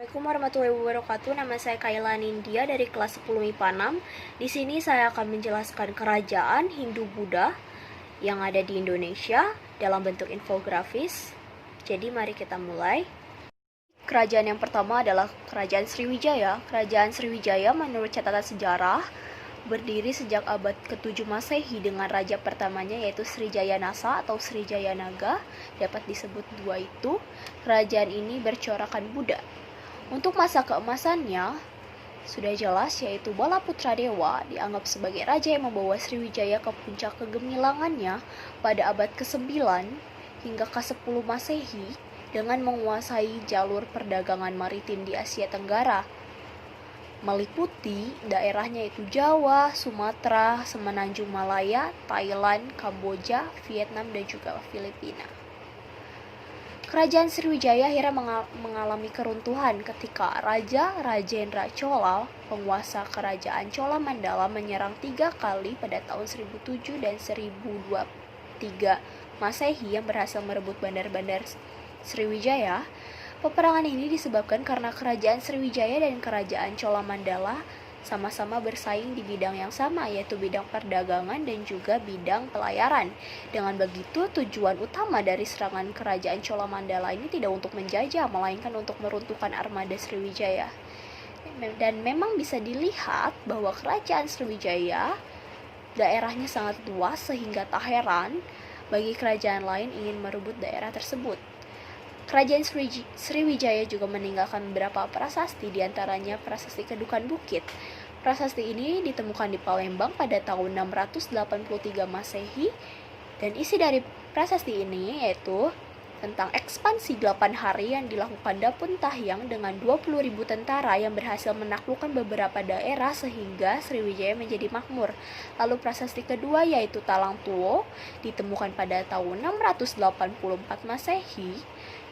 Assalamualaikum warahmatullahi wabarakatuh. Nama saya Kaila Nindya dari kelas 10 MIPA 6. Di sini saya akan menjelaskan kerajaan Hindu-Buddha yang ada di Indonesia dalam bentuk infografis. Jadi mari kita mulai. Kerajaan yang pertama adalah Kerajaan Sriwijaya. Kerajaan Sriwijaya menurut catatan sejarah berdiri sejak abad ke-7 Masehi dengan raja pertamanya yaitu Srijaya Nasa atau Srijaya Naga. Dapat disebut dua itu. Kerajaan ini bercorakan Buddha. Untuk masa keemasannya sudah jelas yaitu Bala Putra Dewa dianggap sebagai raja yang membawa Sriwijaya ke puncak kegemilangannya pada abad ke-9 hingga ke-10 Masehi dengan menguasai jalur perdagangan maritim di Asia Tenggara, meliputi daerahnya yaitu Jawa, Sumatera, Semenanjung Malaya, Thailand, Kamboja, Vietnam, dan juga Filipina. Kerajaan Sriwijaya akhirnya mengalami keruntuhan ketika Raja Rajendra Chola, penguasa kerajaan Chola Mandala, menyerang 3 kali pada tahun 1007 dan 1023 Masehi yang berhasil merebut bandar-bandar Sriwijaya. Peperangan ini disebabkan karena kerajaan Sriwijaya dan kerajaan Chola Mandala sama-sama bersaing di bidang yang sama, yaitu bidang perdagangan dan juga bidang pelayaran. Dengan begitu, tujuan utama dari serangan kerajaan Chola Mandala ini tidak untuk menjajah, melainkan untuk meruntuhkan armada Sriwijaya. Dan memang bisa dilihat bahwa kerajaan Sriwijaya daerahnya sangat luas sehingga tak heran bagi kerajaan lain ingin merebut daerah tersebut. Kerajaan Sriwijaya juga meninggalkan beberapa prasasti, diantaranya prasasti Kedukan Bukit. Prasasti ini ditemukan di Palembang pada tahun 683 Masehi, dan isi dari prasasti ini yaitu tentang ekspansi 8 hari yang dilakukan Dapun Tahyang dengan 20.000 tentara yang berhasil menaklukkan beberapa daerah sehingga Sriwijaya menjadi makmur. Lalu prasasti kedua yaitu Talang Tuo ditemukan pada tahun 684 Masehi.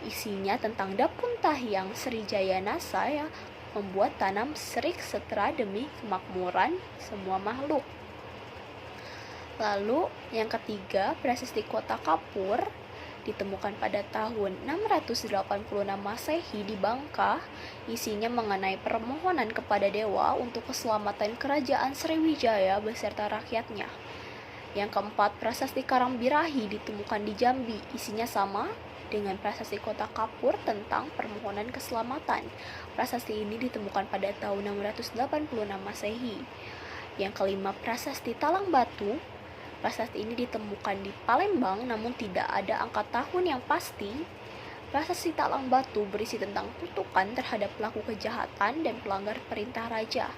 Isinya tentang Dapun Tahyang Srijaya Nasa yang membuat tanam serik setera demi kemakmuran semua makhluk. Lalu yang ketiga, prasasti Kota Kapur ditemukan pada tahun 686 Masehi di Bangka. Isinya mengenai permohonan kepada dewa untuk keselamatan kerajaan Sriwijaya beserta rakyatnya. Yang keempat, prasasti Karangbirahi ditemukan di Jambi. Isinya sama dengan prasasti Kota Kapur tentang permohonan keselamatan. Prasasti ini ditemukan pada tahun 686 Masehi. Yang kelima, prasasti Talang Batu. Prasasti ini ditemukan di Palembang namun tidak ada angka tahun yang pasti. Prasasti Talang Batu berisi tentang kutukan terhadap pelaku kejahatan dan pelanggar perintah raja.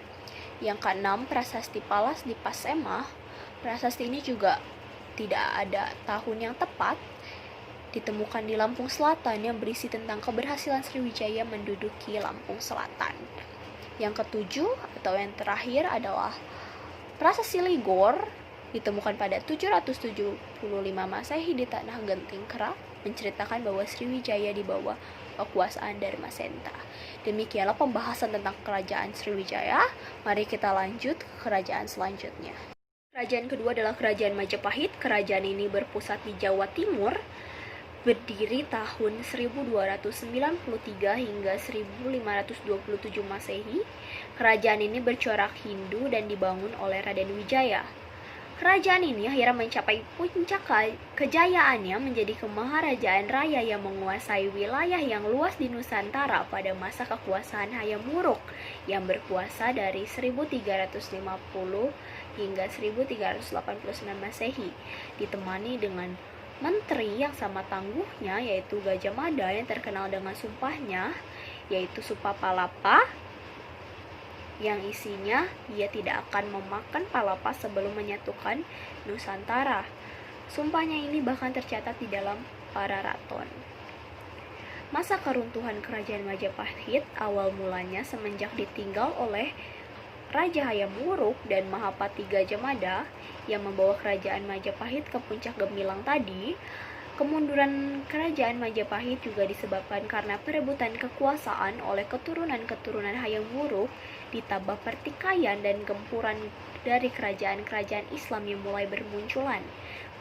Yang keenam, prasasti Palas di Pasemah. Prasasti ini juga tidak ada tahun yang tepat. Ditemukan di Lampung Selatan yang berisi tentang keberhasilan Sriwijaya menduduki Lampung Selatan. Yang ketujuh atau yang terakhir adalah prasasti Ligor, ditemukan pada 775 Masehi di tanah Genting Kerak, menceritakan bahwa Sriwijaya di bawah kekuasaan Dharmasenta. Demikianlah pembahasan tentang kerajaan Sriwijaya. Mari kita lanjut ke kerajaan selanjutnya. Kerajaan kedua adalah Kerajaan Majapahit. Kerajaan ini berpusat di Jawa Timur, berdiri tahun 1293 hingga 1527 Masehi. Kerajaan ini bercorak Hindu dan dibangun oleh Raden Wijaya. Kerajaan ini akhirnya mencapai puncak kejayaannya menjadi kemaharajaan raya yang menguasai wilayah yang luas di Nusantara pada masa kekuasaan Hayam Wuruk yang berkuasa dari 1350 hingga 1389 Masehi, ditemani dengan menteri yang sama tangguhnya yaitu Gajah Mada yang terkenal dengan sumpahnya yaitu Sumpah Palapa, yang isinya dia tidak akan memakan palapa sebelum menyatukan Nusantara. Sumpahnya ini bahkan tercatat di dalam Pararaton. Masa keruntuhan Kerajaan Majapahit awal mulanya semenjak ditinggal oleh Raja Hayam Wuruk dan Mahapati Gajah Mada yang membawa Kerajaan Majapahit ke puncak gemilang tadi. Kemunduran Kerajaan Majapahit juga disebabkan karena perebutan kekuasaan oleh keturunan-keturunan Hayam Wuruk, ditambah pertikaian dan gempuran dari kerajaan-kerajaan Islam yang mulai bermunculan.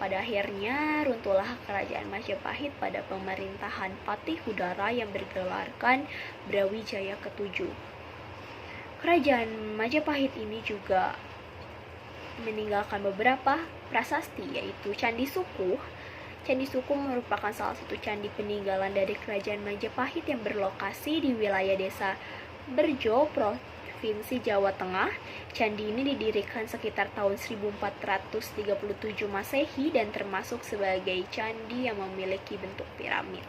Pada akhirnya runtuhlah kerajaan Majapahit pada pemerintahan Patih Udara yang bergelarkan Brawijaya ke-7. Kerajaan Majapahit ini juga meninggalkan beberapa prasasti, yaitu Candi Sukuh. Candi Sukuh merupakan salah satu candi peninggalan dari kerajaan Majapahit yang berlokasi di wilayah desa Berjo, Provinsi Jawa Tengah. Candi ini didirikan sekitar tahun 1437 Masehi dan termasuk sebagai candi yang memiliki bentuk piramid.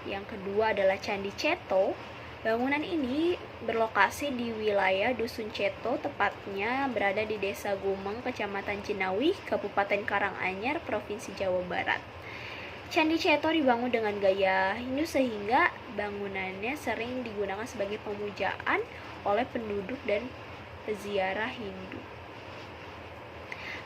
Yang kedua adalah Candi Ceto. Bangunan ini berlokasi di wilayah Dusun Ceto, tepatnya berada di Desa Gumeng, Kecamatan Cinawi, Kabupaten Karanganyar, Provinsi Jawa Barat. Candi Ceto dibangun dengan gaya Hindu sehingga bangunannya sering digunakan sebagai pemujaan oleh penduduk dan peziarah Hindu.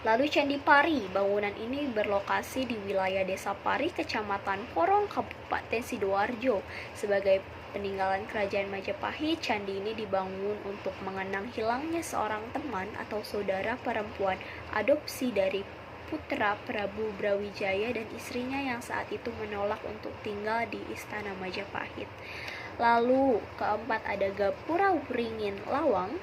Lalu Candi Pari, bangunan ini berlokasi di wilayah Desa Pari, Kecamatan Porong, Kabupaten Sidoarjo. Sebagai peninggalan kerajaan Majapahit, candi ini dibangun untuk mengenang hilangnya seorang teman atau saudara perempuan adopsi dari putra Prabu Brawijaya dan istrinya yang saat itu menolak untuk tinggal di Istana Majapahit. Lalu keempat ada Gapura Wringin Lawang.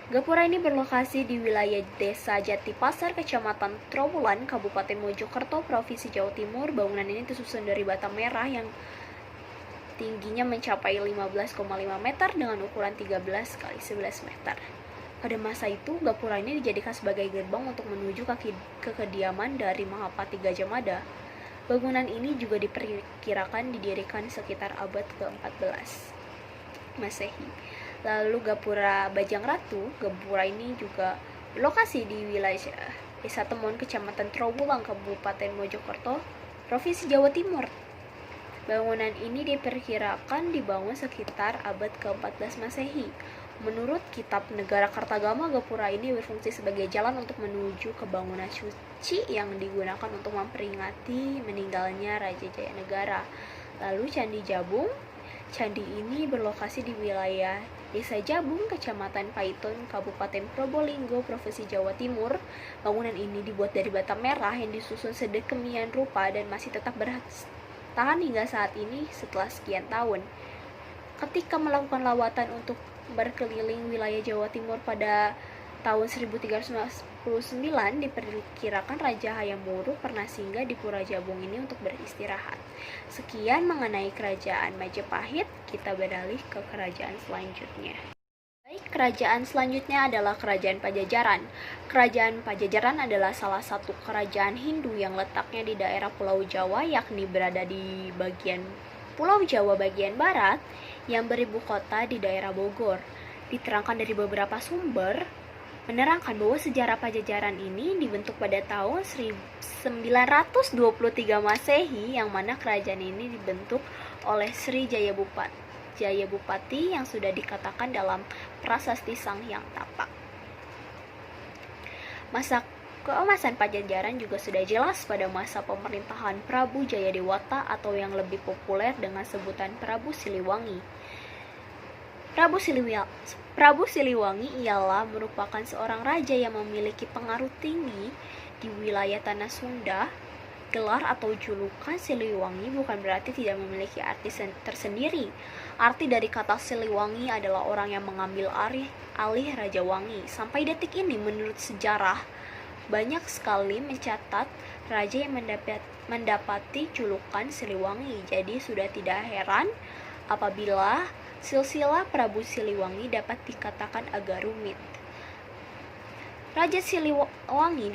Gapura ini berlokasi di wilayah Desa Jatipasar, Kecamatan Trowulan, Kabupaten Mojokerto, Provinsi Jawa Timur. Bangunan ini disusun dari bata merah yang tingginya mencapai 15,5 meter dengan ukuran 13 kali 11 meter. Pada masa itu, Gapura ini dijadikan sebagai gerbang untuk menuju ke kediaman dari Mahapati Gajah Mada. Bangunan ini juga diperkirakan didirikan sekitar abad ke-14 Masehi. Lalu Gapura Bajang Ratu. Gapura ini juga berlokasi di wilayah Desa Temon, Kecamatan Trowulan, Kabupaten Mojokerto, Provinsi Jawa Timur. Bangunan ini diperkirakan dibangun sekitar abad ke-14 Masehi. Menurut kitab Negara Kartagama, Gapura ini berfungsi sebagai jalan untuk menuju ke bangunan suci yang digunakan untuk memperingati meninggalnya Raja Jayanegara. Lalu Candi Jabung. Candi ini berlokasi di wilayah Desa Jabung, Kecamatan Paiton, Kabupaten Probolinggo, Provinsi Jawa Timur. Bangunan ini dibuat dari bata merah yang disusun sedemikian rupa dan masih tetap bertahan hingga saat ini setelah sekian tahun. Ketika melakukan lawatan untuk berkeliling wilayah Jawa Timur pada tahun 1399, diperkirakan Raja Hayam Wuruk pernah singgah di Pura Jabung ini untuk beristirahat. Sekian mengenai kerajaan Majapahit, kita beralih ke kerajaan selanjutnya. Baik, kerajaan selanjutnya adalah Kerajaan Pajajaran. Kerajaan Pajajaran adalah salah satu kerajaan Hindu yang letaknya di daerah Pulau Jawa, yakni berada di bagian Pulau Jawa bagian barat yang beribu kota di daerah Bogor. Diterangkan dari beberapa sumber menerangkan bahwa sejarah Pajajaran ini dibentuk pada tahun 1923 Masehi, yang mana kerajaan ini dibentuk oleh Sri Jayabupati yang sudah dikatakan dalam prasasti Sang Hyang Tapak. Masa keemasan Pajajaran juga sudah jelas pada masa pemerintahan Prabu Jayadewata atau yang lebih populer dengan sebutan Prabu Siliwangi. Prabu Siliwangi ialah merupakan seorang raja yang memiliki pengaruh tinggi di wilayah Tanah Sunda. Gelar atau julukan Siliwangi bukan berarti tidak memiliki arti tersendiri. Arti dari kata Siliwangi adalah orang yang mengambil alih Raja Wangi. Sampai detik ini menurut sejarah, banyak sekali mencatat raja yang mendapati julukan Siliwangi. Jadi sudah tidak heran apabila silsilah Prabu Siliwangi dapat dikatakan agak rumit. Raja Siliwangi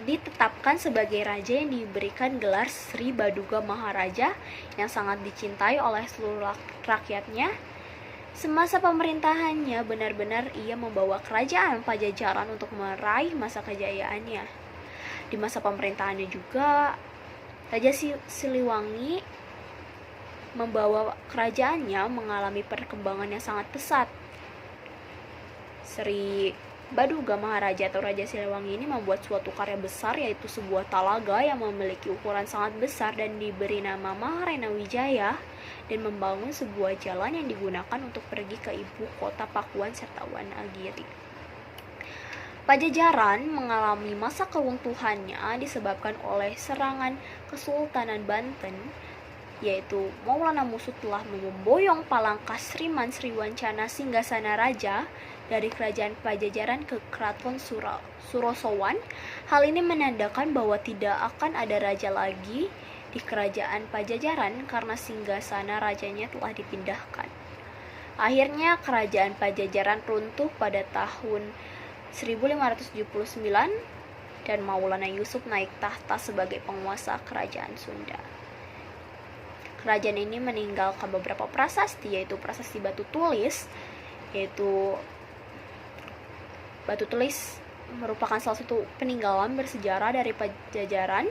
ditetapkan sebagai raja yang diberikan gelar Sri Baduga Maharaja yang sangat dicintai oleh seluruh rakyatnya. Semasa pemerintahannya benar-benar ia membawa kerajaan Pajajaran untuk meraih masa kejayaannya. Di masa pemerintahannya juga Raja Siliwangi membawa kerajaannya mengalami perkembangan yang sangat pesat. Sri Baduga Maharaja atau Raja Siliwangi ini membuat suatu karya besar, yaitu sebuah talaga yang memiliki ukuran sangat besar dan diberi nama Maharena Wijaya, dan membangun sebuah jalan yang digunakan untuk pergi ke ibu kota Pakuan serta Wonogiri. Pajajaran mengalami masa keruntuhannya disebabkan oleh serangan Kesultanan Banten, yaitu Maulana Musuh telah memboyong Palangkas Sriman Sriwancana Singgasana Raja dari kerajaan Pajajaran ke Keraton Surosowan. Hal ini menandakan bahwa tidak akan ada raja lagi di kerajaan Pajajaran karena singgasana rajanya telah dipindahkan. Akhirnya kerajaan Pajajaran runtuh pada tahun 1579 dan Maulana Yusuf naik tahta sebagai penguasa kerajaan Sunda. Kerajaan ini meninggalkan beberapa prasasti, yaitu prasasti batu tulis, batu tulis merupakan salah satu peninggalan bersejarah dari Pajajaran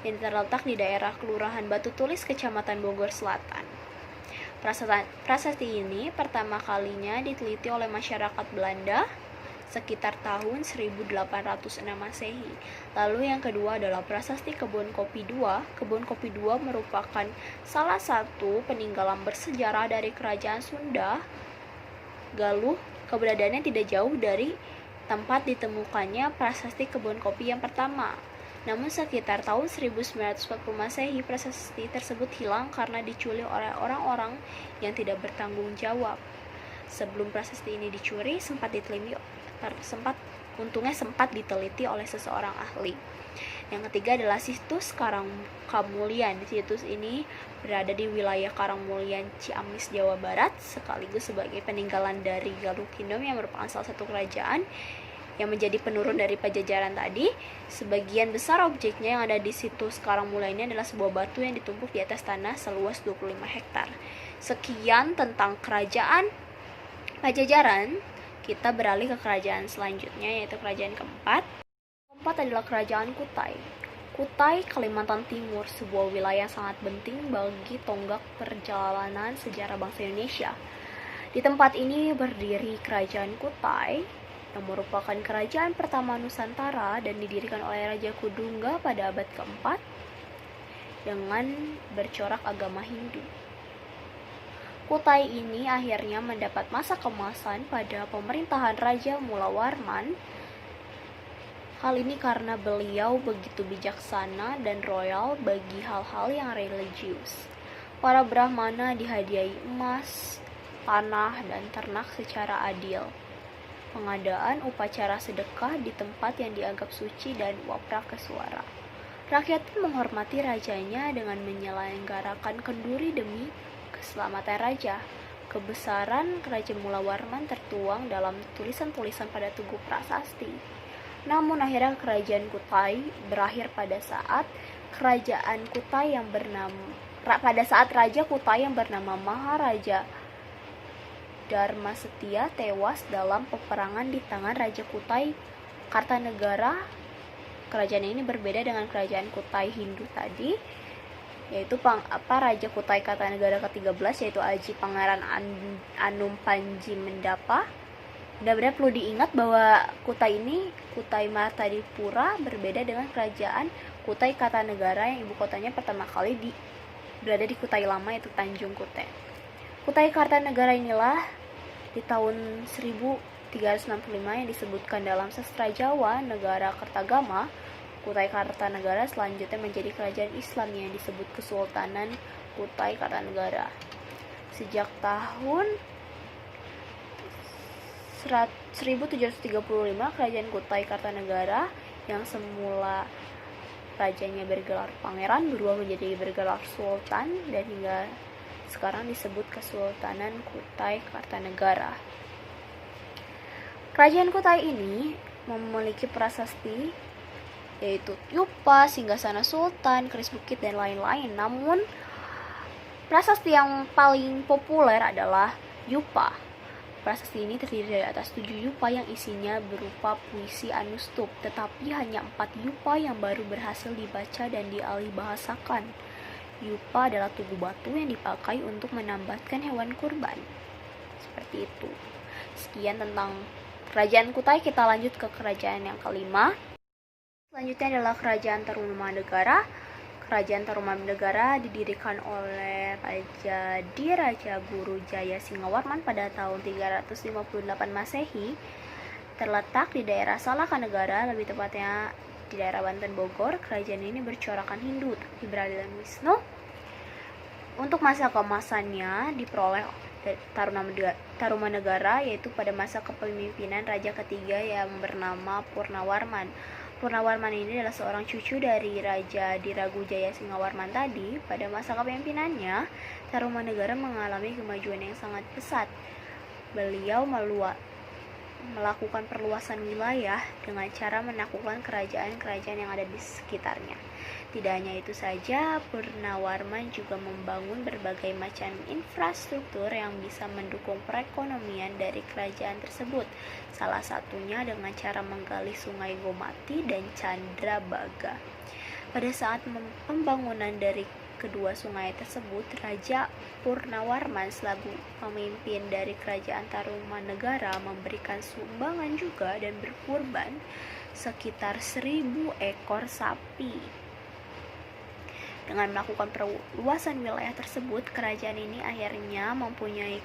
yang terletak di daerah Kelurahan Batu Tulis, Kecamatan Bogor Selatan. Prasasti ini pertama kalinya diteliti oleh masyarakat Belanda sekitar tahun 1806 Masehi. Lalu yang kedua adalah prasasti Kebun Kopi II. Kebun Kopi II merupakan salah satu peninggalan bersejarah dari kerajaan Sunda Galuh. Keberadaannya tidak jauh dari tempat ditemukannya prasasti Kebun Kopi yang pertama. Namun sekitar tahun 1940 Masehi, prasasti tersebut hilang karena dicuri oleh orang-orang yang tidak bertanggung jawab. Sebelum prasasti ini dicuri, sempat diteliti oleh seseorang ahli. Yang ketiga adalah situs Karangkamulyan. Situs ini berada di wilayah Karangmulyan, Ciamis, Jawa Barat, sekaligus sebagai peninggalan dari Galuh Kingdom yang merupakan salah satu kerajaan yang menjadi penurun dari Pajajaran tadi. Sebagian besar objeknya yang ada di situs Karangmulyan ini adalah sebuah batu yang ditumpuk di atas tanah seluas 25 hektar. Sekian tentang kerajaan Pajajaran. Kita beralih ke kerajaan selanjutnya, yaitu kerajaan keempat. Keempat adalah kerajaan Kutai. Kutai, Kalimantan Timur, sebuah wilayah sangat penting bagi tonggak perjalanan sejarah bangsa Indonesia. Di tempat ini berdiri kerajaan Kutai, yang merupakan kerajaan pertama Nusantara dan didirikan oleh Raja Kudungga pada abad keempat dengan bercorak agama Hindu. Kutai ini akhirnya mendapat masa kemasan pada pemerintahan Raja Mulawarman. Hal ini karena beliau begitu bijaksana dan royal bagi hal-hal yang religius. Para Brahmana dihadiahi emas, tanah, dan ternak secara adil. Pengadaan upacara sedekah di tempat yang dianggap suci dan waprakeswara. Rakyat pun menghormati rajanya dengan menyelenggarakan kenduri demi keselamatan raja. Kebesaran Kerajaan Mulawarman tertuang dalam tulisan-tulisan pada tugu prasasti. Namun akhirnya kerajaan Kutai berakhir pada saat Raja Kutai yang bernama Maharaja Dharma Setia tewas dalam peperangan di tangan Raja Kutai Kartanegara. Kerajaan ini berbeda dengan kerajaan Kutai Hindu tadi, yaitu Raja Kutai Kartanegara ke-13, yaitu Aji Pangeran Anum Panji Mendapa. Benar-benar perlu diingat bahwa Kutai Martadipura berbeda dengan kerajaan Kutai Kartanegara yang ibu kotanya pertama kali berada di Kutai Lama, yaitu Tanjung Kutai. Kutai Kartanegara inilah di tahun 1365 yang disebutkan dalam sastra Jawa Negara Kertagama. Kutai Kartanegara selanjutnya menjadi kerajaan Islam yang disebut Kesultanan Kutai Kartanegara. Sejak tahun 1735, kerajaan Kutai Kartanegara yang semula rajanya bergelar pangeran berubah menjadi bergelar sultan dan hingga sekarang disebut Kesultanan Kutai Kartanegara. Kerajaan Kutai ini memiliki prasasti yaitu Yupa, Singgasana Sultan, Keris Bukit, dan lain-lain. Namun prasasti yang paling populer adalah Yupa. Prasasti ini terdiri dari atas 7 yupa yang isinya berupa puisi anustup, tetapi hanya 4 yupa yang baru berhasil dibaca dan dialih bahasakan. Yupa adalah tugu batu yang dipakai untuk menambatkan hewan kurban. Seperti itu. Sekian tentang kerajaan Kutai. Kita lanjut ke kerajaan yang kelima. Selanjutnya adalah kerajaan Tarumanegara. Kerajaan Tarumanegara didirikan oleh Raja Guru Jaya Singawarman pada tahun 358 Masehi. Terletak di daerah Salakanegara, lebih tepatnya di daerah Banten Bogor. Kerajaan ini bercorakan Hindu tapi beraliran Wisnu. Untuk masa keemasannya diperoleh Tarumanegara, yaitu pada masa kepemimpinan raja ketiga yang bernama Purnawarman. Purnawarman ini adalah seorang cucu dari Raja Diragujaya Singawarman tadi. Pada masa kepemimpinannya, Tarumanegara mengalami kemajuan yang sangat pesat. Beliau melakukan perluasan wilayah dengan cara menaklukkan kerajaan-kerajaan yang ada di sekitarnya. Tidak hanya itu saja, Purnawarman juga membangun berbagai macam infrastruktur yang bisa mendukung perekonomian dari kerajaan tersebut. Salah satunya dengan cara menggali sungai Gomati dan Chandrabaga. Pada saat pembangunan dari kedua sungai tersebut, Raja Purnawarman selaku pemimpin dari kerajaan Tarumanegara memberikan sumbangan juga dan berkurban sekitar 1.000 ekor sapi. Dengan melakukan perluasan wilayah tersebut, kerajaan ini akhirnya mempunyai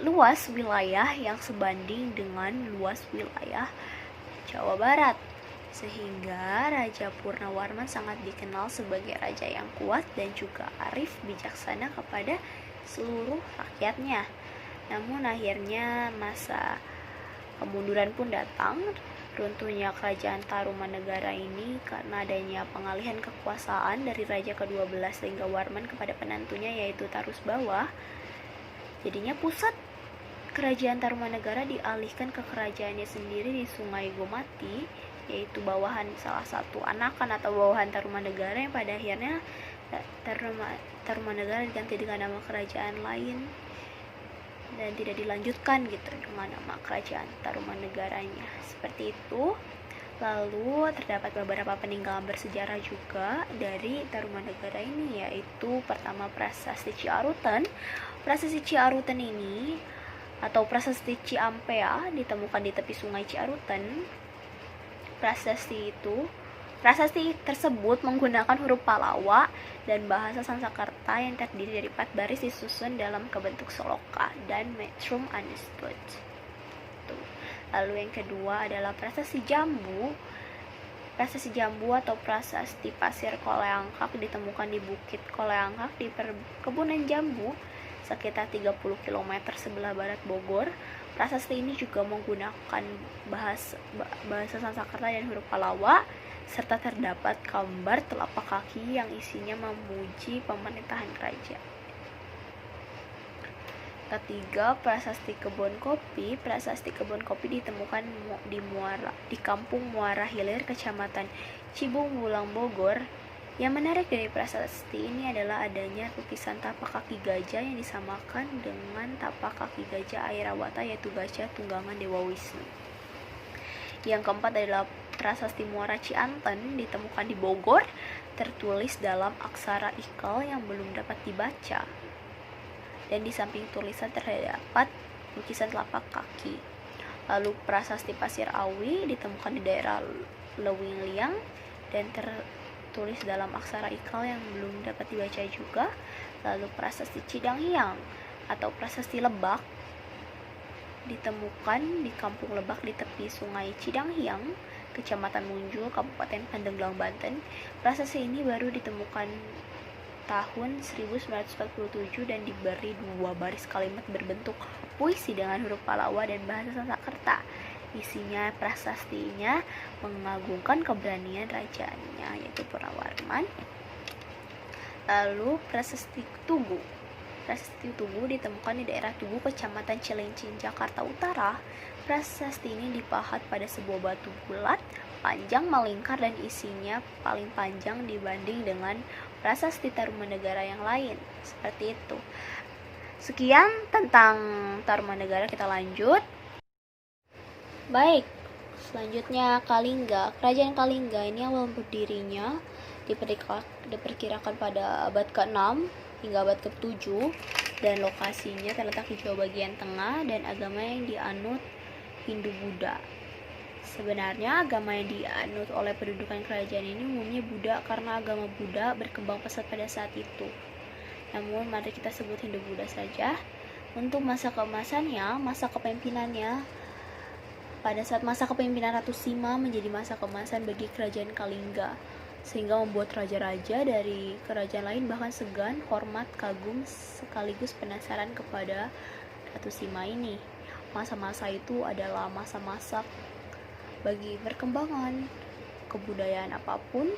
luas wilayah yang sebanding dengan luas wilayah Jawa Barat. Sehingga Raja Purnawarman sangat dikenal sebagai raja yang kuat dan juga arif bijaksana kepada seluruh rakyatnya. Namun akhirnya masa kemunduran pun datang. Runtuhnya kerajaan Tarumanegara ini karena adanya pengalihan kekuasaan dari Raja ke-12 Linggawarman kepada penantunya yaitu Tarusbawa. Jadinya pusat kerajaan Tarumanegara dialihkan ke kerajaannya sendiri di Sungai Gomati, yaitu bawahan salah satu anakan atau bawahan Tarumanegara, yang pada akhirnya Tarumanegara diganti dengan nama kerajaan lain dan tidak dilanjutkan gitu dengan nama kerajaan Tarumanegaranya. Seperti itu. Lalu terdapat beberapa peninggalan bersejarah juga dari Tarumanegara ini, yaitu pertama Prasasti Ciarutan. Prasasti Ciarutan ini atau Prasasti Ciampea ditemukan di tepi Sungai Ciarutan. Prasasti tersebut menggunakan huruf Palawa dan bahasa Sanskerta yang terdiri dari 4 baris disusun dalam kebentuk soloka dan metrum understood. Lalu yang kedua adalah Prasasti Jambu. Prasasti Jambu atau Prasasti Pasir Koleangkak ditemukan di Bukit Koleangkak di perkebunan jambu sekitar 30 km sebelah barat Bogor. Prasasti ini juga menggunakan bahasa Sanskerta dan huruf Palawa, serta terdapat gambar telapak kaki yang isinya memuji pemerintahan kerajaan. Ketiga, Prasasti Kebon Kopi. Prasasti Kebon Kopi ditemukan di Kampung Muara Hilir, Kecamatan Cibung Wulang, Bogor. Yang menarik dari prasasti ini adalah adanya lukisan tapak kaki gajah yang disamakan dengan tapak kaki gajah Airawata, yaitu gajah tunggangan Dewa Wisnu. Yang keempat adalah Prasasti Muara Cianten, ditemukan di Bogor, tertulis dalam aksara ikal yang belum dapat dibaca. Dan di samping tulisan terdapat lukisan telapak kaki. Lalu Prasasti Pasir Awi ditemukan di daerah Lewing Liang dan tertulis dalam aksara ikal yang belum dapat dibaca juga. Lalu Prasasti Cidang Hiang atau Prasasti Lebak ditemukan di Kampung Lebak di tepi Sungai Cidang Hiang, Kecamatan Munjul, Kabupaten Pandeglang, Banten. Prasasti ini baru ditemukan tahun 1947 dan diberi 2 baris kalimat berbentuk puisi dengan huruf Palawa dan bahasa Sanskerta. Isinya prasastinya mengagungkan keberanian rajanya yaitu Purnawarman. Lalu Prasasti Tugu. Prasasti Tugu ditemukan di daerah Tugu, Kecamatan Cilincing, Jakarta Utara. Prasasti ini dipahat pada sebuah batu bulat, panjang, melingkar, dan isinya paling panjang dibanding dengan prasasti Tarumanegara yang lain. Seperti itu. Sekian tentang Tarumanegara, kita lanjut. Baik, selanjutnya Kalingga. Kerajaan Kalingga ini awal berdirinya diperkirakan pada abad ke-6 hingga abad ke-7 dan lokasinya terletak di Jawa bagian tengah dan agama yang dianut Hindu-Buddha. Sebenarnya agama yang dianut oleh pendudukan kerajaan ini umumnya Buddha karena agama Buddha berkembang pesat pada saat itu. Namun mari kita sebut Hindu-Buddha saja. Untuk masa keemasannya, masa kepemimpinannya, pada saat masa kepemimpinan Ratu Sima menjadi masa keemasan bagi kerajaan Kalingga, sehingga membuat raja-raja dari kerajaan lain bahkan segan, hormat, kagum, sekaligus penasaran kepada Ratu Sima ini. Masa-masa itu adalah masa-masa bagi perkembangan kebudayaan apapun.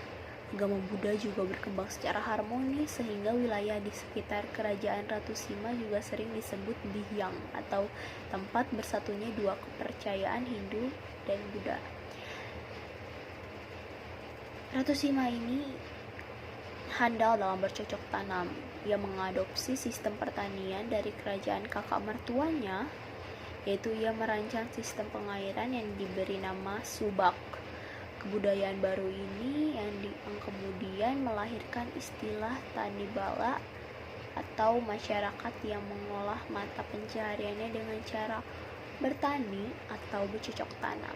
Agama Buddha juga berkembang secara harmonis, sehingga wilayah di sekitar kerajaan Ratu Sima juga sering disebut Bihyang, atau tempat bersatunya dua kepercayaan Hindu dan Buddha. Ratu Sima ini handal dalam bercocok tanam. Ia mengadopsi sistem pertanian dari kerajaan kakak mertuanya, yaitu ia merancang sistem pengairan yang diberi nama Subak. Kebudayaan baru ini yang kemudian melahirkan istilah tani bala, atau masyarakat yang mengolah mata pencahariannya dengan cara bertani atau bercocok tanam.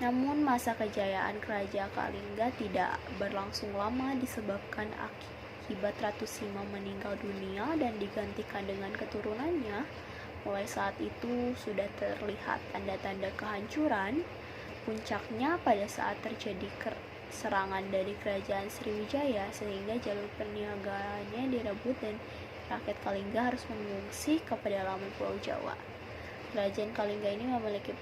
Namun masa kejayaan kerajaan Kalingga tidak berlangsung lama disebabkan akibat Ratu Sima meninggal dunia dan digantikan dengan keturunannya. Mulai saat itu sudah terlihat tanda-tanda kehancuran. Puncaknya pada saat terjadi serangan dari kerajaan Sriwijaya, sehingga jalur perniagaannya direbut dan rakyat Kalingga harus mengungsi ke pedalaman Pulau Jawa. Kerajaan Kalingga ini memiliki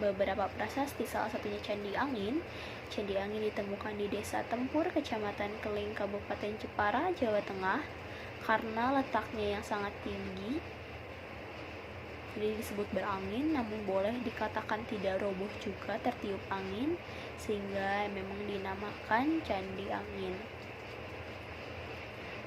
beberapa prasasti, salah satunya Candi Angin. Candi Angin ditemukan di Desa Tempur, Kecamatan Keling, Kabupaten Jepara, Jawa Tengah. Karena letaknya yang sangat tinggi, jadi disebut berangin, namun boleh dikatakan tidak roboh juga, tertiup angin, sehingga memang dinamakan Candi Angin.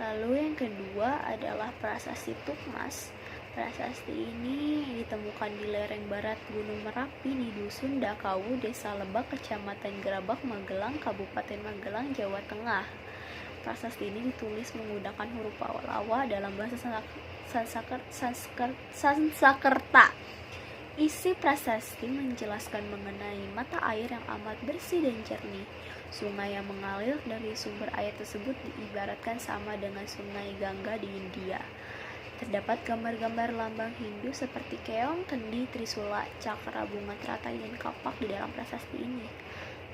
Lalu yang kedua adalah Prasasti Tukmas. Prasasti ini ditemukan di lereng barat Gunung Merapi di Dusun Dakawu, Desa Lebak, Kecamatan Gerabak, Magelang, Kabupaten Magelang, Jawa Tengah. Prasasti ini ditulis menggunakan huruf Pallawa dalam bahasa Sanskerta. Isi prasasti menjelaskan mengenai mata air yang amat bersih dan jernih. Sungai yang mengalir dari sumber air tersebut diibaratkan sama dengan Sungai Gangga di India. Terdapat gambar-gambar lambang Hindu seperti keong, kendi, trisula, cakra, bunga teratai, dan kapak di dalam prasasti ini.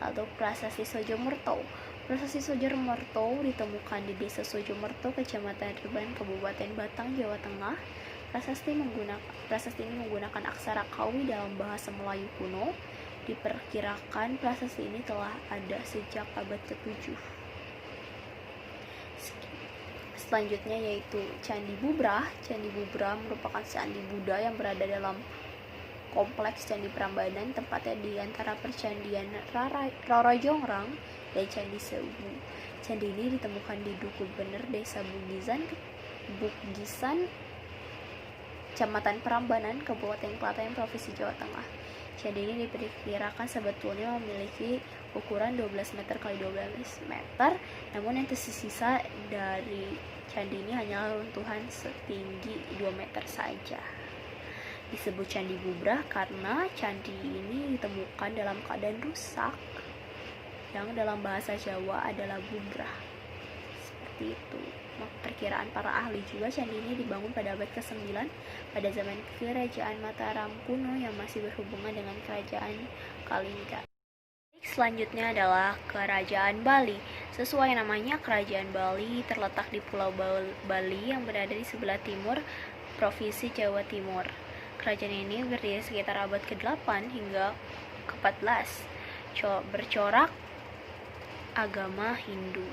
Lalu Prasasti Sojomorto. Prasasti Sojomorto ditemukan di Desa Sojomorto, Kecamatan Reben, Kabupaten Batang, Jawa Tengah. Prasasti ini menggunakan aksara Kawi dalam bahasa Melayu kuno. Diperkirakan prasasti ini telah ada sejak abad ke-7. Selanjutnya yaitu Candi Bubrah. Candi Bubrah merupakan candi Buddha yang berada dalam kompleks Candi Prambanan, tempatnya di antara percandian Roro Jongrang dan Candi Sewu. Candi ini ditemukan di Duku Bener, Desa Bugisan, Kecamatan Prambanan, Kabupaten Klaten, Provinsi Jawa Tengah. Candi ini diperkirakan sebetulnya memiliki ukuran 12 meter x 12 meter, namun yang tersisa dari candi ini hanyalah runtuhan setinggi 2 meter saja. Disebut Candi Bubrah karena candi ini ditemukan dalam keadaan rusak, yang dalam bahasa Jawa adalah bubrah. Seperti itu. Perkiraan para ahli juga candi ini dibangun pada abad ke-9 pada zaman Kerajaan Mataram kuno yang masih berhubungan dengan Kerajaan Kalingga. Selanjutnya adalah Kerajaan Bali. Sesuai namanya, Kerajaan Bali terletak di Pulau Bali yang berada di sebelah timur Provinsi Jawa Timur. Kerajaan ini berdiri sekitar abad ke-8 hingga ke-14, bercorak agama Hindu.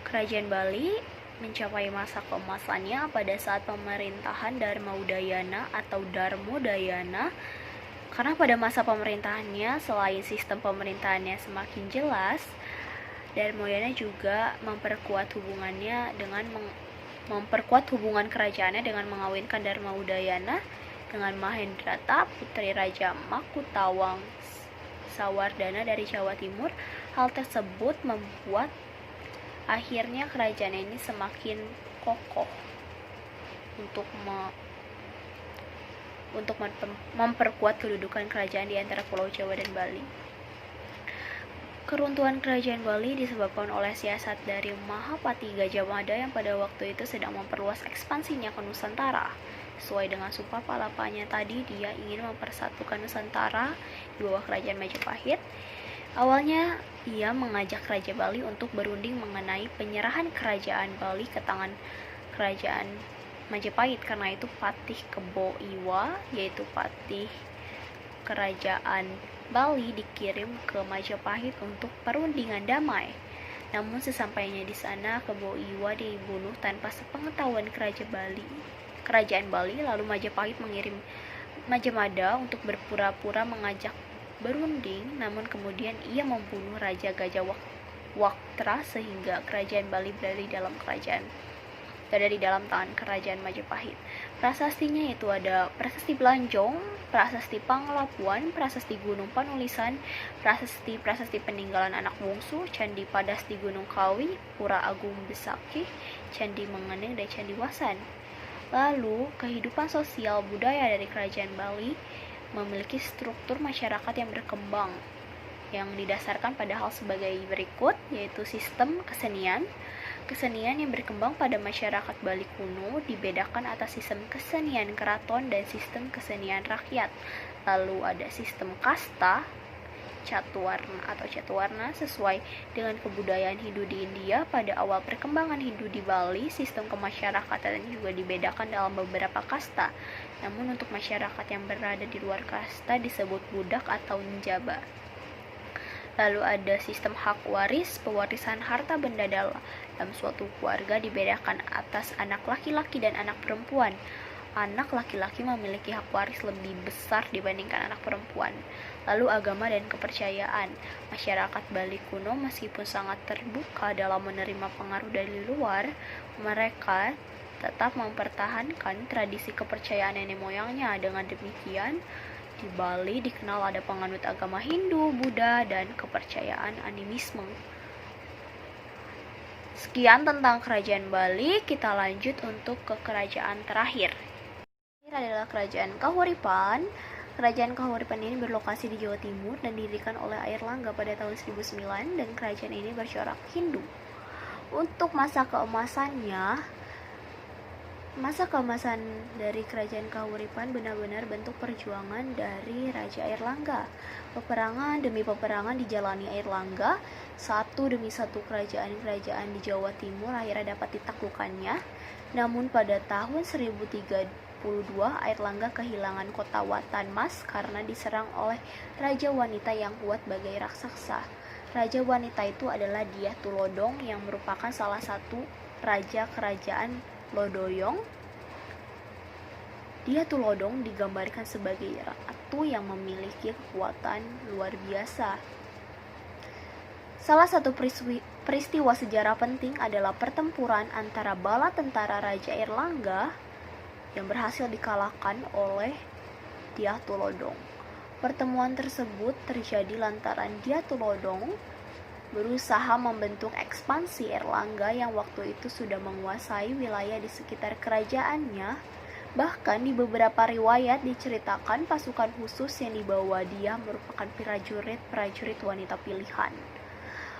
Kerajaan Bali mencapai masa keemasannya pada saat pemerintahan Dharmaudayana atau Darmodayana, karena pada masa pemerintahannya, selain sistem pemerintahannya semakin jelas, Darmodayana juga memperkuat hubungan kerajaannya dengan mengawinkan Darmaudayana dengan Mahendrata, putri Raja Makutawang Sawardana dari Jawa Timur. Hal tersebut membuat akhirnya kerajaan ini semakin kokoh untuk memperkuat kedudukan kerajaan di antara Pulau Jawa dan Bali. Keruntuhan kerajaan Bali disebabkan oleh siasat dari Mahapati Gajah Mada yang pada waktu itu sedang memperluas ekspansinya ke Nusantara. Sesuai dengan Sumpah Palapanya tadi, dia ingin mempersatukan Nusantara di bawah kerajaan Majapahit. Awalnya, ia mengajak Raja Bali untuk berunding mengenai penyerahan kerajaan Bali ke tangan kerajaan Majapahit. Karena itu Patih Kebo Iwa, yaitu patih kerajaan Bali, dikirim ke Majapahit untuk perundingan damai. Namun sesampainya di sana, Kebo Iwa dibunuh tanpa sepengetahuan kerajaan Bali. Lalu Majapahit mengirim Majamada untuk berpura-pura mengajak berunding, namun kemudian ia membunuh Raja Gajah Waktra sehingga kerajaan Bali berada di dalam tangan kerajaan Majapahit. Prasastinya itu ada Prasasti Belanjong, Prasasti Panglapuan, Prasasti Gunung Panulisan, Prasasti Peninggalan Anak Bungsu, Candi Padas di Gunung Kawi, Pura Agung Besakih, Candi Mengening, dan Candi Wasan. Lalu, kehidupan sosial budaya dari kerajaan Bali memiliki struktur masyarakat yang berkembang, yang didasarkan pada hal sebagai berikut, yaitu sistem kesenian. Kesenian yang berkembang pada masyarakat Bali kuno dibedakan atas sistem kesenian keraton dan sistem kesenian rakyat. Lalu ada sistem kasta, catuwarna sesuai dengan kebudayaan Hindu di India. Pada awal perkembangan Hindu di Bali, sistem kemasyarakatan juga dibedakan dalam beberapa kasta. Namun untuk masyarakat yang berada di luar kasta disebut budak atau njaba. Lalu ada sistem hak waris, pewarisan harta benda dalam suatu keluarga dibedakan atas anak laki-laki dan anak perempuan. Anak laki-laki memiliki hak waris lebih besar dibandingkan anak perempuan. Lalu agama dan kepercayaan. Masyarakat Bali kuno meskipun sangat terbuka dalam menerima pengaruh dari luar, mereka tetap mempertahankan tradisi kepercayaan nenek moyangnya. Dengan demikian, di Bali dikenal ada penganut agama Hindu, Buddha, dan kepercayaan animisme. Sekian tentang kerajaan Bali, kita lanjut untuk ke kerajaan terakhir. Ini adalah kerajaan Kahuripan. Kerajaan Kahuripan ini berlokasi di Jawa Timur dan didirikan oleh Airlangga pada tahun 1009 dan kerajaan ini bercorak Hindu. Untuk masa keemasan dari kerajaan Kahuripan benar-benar bentuk perjuangan dari Raja Airlangga. Peperangan demi peperangan dijalani Airlangga, satu demi satu kerajaan-kerajaan di Jawa Timur akhirnya dapat ditaklukkannya. Namun pada tahun 1032 Airlangga kehilangan kota Watanmas karena diserang oleh raja wanita yang kuat bagai raksasa. Raja wanita itu adalah Dyah Tulodong yang merupakan salah satu raja kerajaan Lodoyong. Dyah Tulodong digambarkan sebagai ratu yang memiliki kekuatan luar biasa. Salah satu peristiwa sejarah penting adalah pertempuran antara bala tentara Raja Airlangga yang berhasil dikalahkan oleh Dyah Tulodong. Pertemuan tersebut terjadi lantaran Dyah Tulodong berusaha membentuk ekspansi Airlangga yang waktu itu sudah menguasai wilayah di sekitar kerajaannya. Bahkan di beberapa riwayat diceritakan pasukan khusus yang dibawa dia merupakan prajurit wanita pilihan.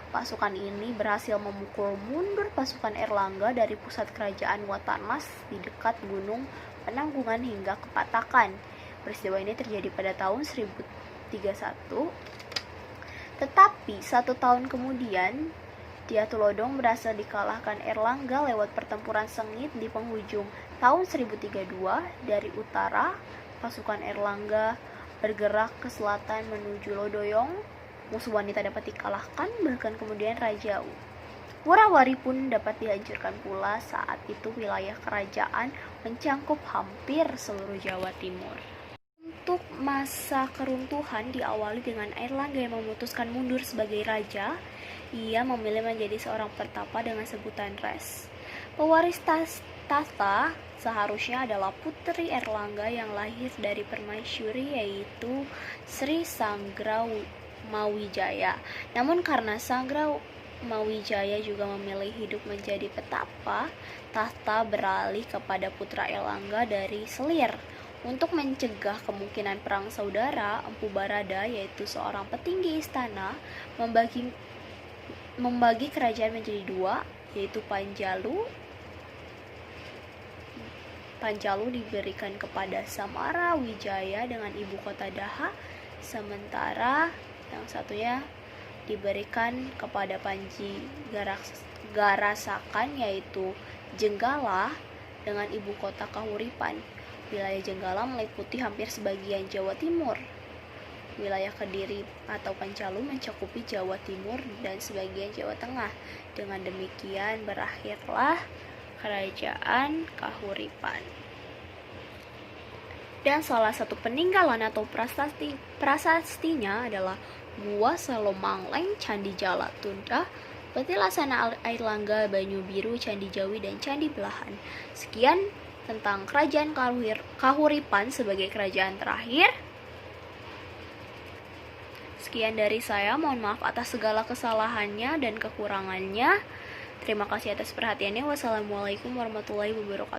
Pasukan ini berhasil memukul mundur pasukan Airlangga dari pusat kerajaan Watanmas di dekat Gunung Penanggungan hingga ke Patakan. Peristiwa ini terjadi pada tahun 1031. Tetapi 1 tahun kemudian, Dyah Tulodong berhasil dikalahkan Airlangga lewat pertempuran sengit di penghujung tahun 1032. Dari utara, pasukan Airlangga bergerak ke selatan menuju Lodoyong. Musuh wanita dapat dikalahkan, bahkan kemudian Raja Wurawari pun dapat dihancurkan pula. Saat itu wilayah kerajaan mencangkup hampir seluruh Jawa Timur. Untuk masa keruntuhan diawali dengan Airlangga yang memutuskan mundur sebagai raja. Ia memilih menjadi seorang pertapa dengan sebutan Res. Pewaris tahta seharusnya adalah putri Airlangga yang lahir dari permaisuri, yaitu Sri Sanggra Mawijaya. Namun karena Sanggra Mawijaya juga memilih hidup menjadi petapa, tahta beralih kepada putra Airlangga dari Selir. Untuk mencegah kemungkinan perang saudara, Empu Barada, yaitu seorang petinggi istana, membagi kerajaan menjadi dua, yaitu Panjalu diberikan kepada Samara Wijaya dengan ibu kota Daha, sementara yang satunya diberikan kepada Panji Garasakan, yaitu Jenggala dengan ibu kota Kahuripan. Wilayah Jenggala meliputi hampir sebagian Jawa Timur. Wilayah Kediri atau Panjalu mencakupi Jawa Timur dan sebagian Jawa Tengah. Dengan demikian berakhirlah Kerajaan Kahuripan. Dan salah satu peninggalan atau prasastinya adalah Gua Selomangleng, Candi Jala Tunda, Peti Laksana Air Langga, Banyu Biru, Candi Jawi, dan Candi Belahan. Sekian tentang Kerajaan Kahuripan sebagai kerajaan terakhir. Sekian dari saya, mohon maaf atas segala kesalahannya dan kekurangannya. Terima kasih atas perhatiannya. Wassalamualaikum warahmatullahi wabarakatuh.